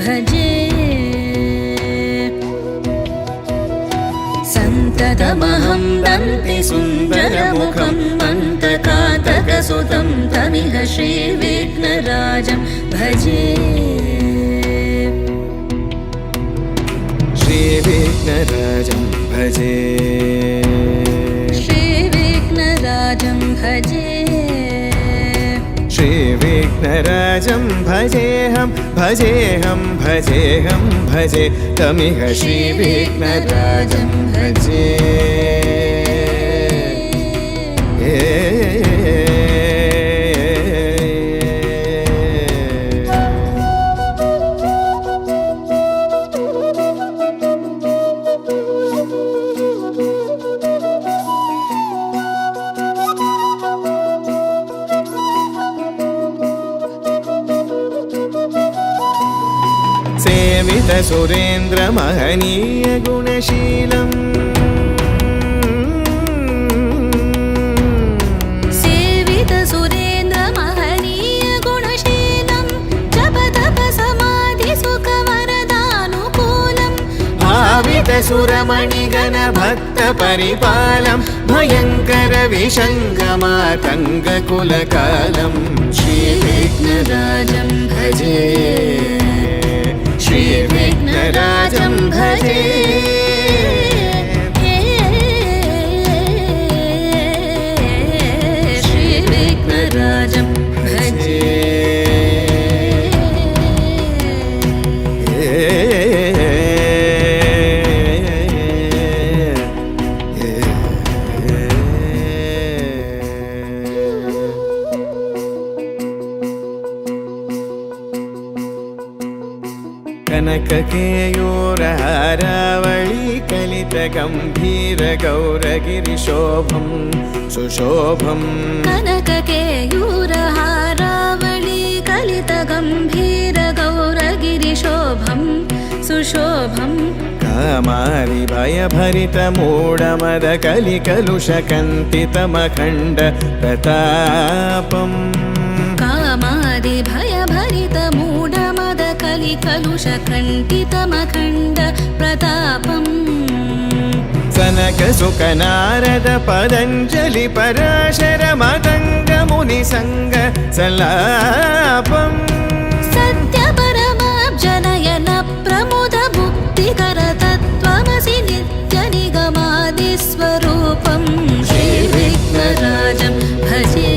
भजे सन्ततमहं दन्ति सुन्दरमुखं मन्तकातकसुतं तमिह श्रीविघ्नराजं भजे श्रीविघ्नराजं भजे श्रीविघ्नराजं भजे श्रीविघ्नराजं भजेऽहं भजेऽहं भजेऽहं भजे तमिह श्रीविघ्नराजं भजे सेवित सुरेन्द्र महनीय गुणशीलम् सेवित सुरेन्द्र महनीय गुणशीलं जप तप समाधि सुख वरदानुकूलम् भावित सुरमणिगण भक्त परिपालं भयंकर विषङ्गमातङ्ग कुलकालं श्रीविघ्नराजं भजे श्रीविघ्नराजं भजे श्रीविघ्नराजं भजे कनककेयूरहारावळी कलितगम्भीरगौरगिरिशोभं सुशोभं कनककेयूरहारावळी कलितगम्भीरगौरगिरिशोभं सुशोभं कामारि भयभरितमूढमदकलिकलुषकन्तितमखण्ड प्रतापम् कामादि भयभरितमूढमदकलिकलुषकण्ठितमखण्ड प्रतापम् सनक सुकनारद पतञ्जलि पराशर मतङ्ग मुनिसङ्ग सल्लापम् सत्यपरमाब्जनयन प्रमुद मुक्तिकर तत्त्वमसि नित्यनिगमादिस्वरूपं श्रीविघ्नराजं भजे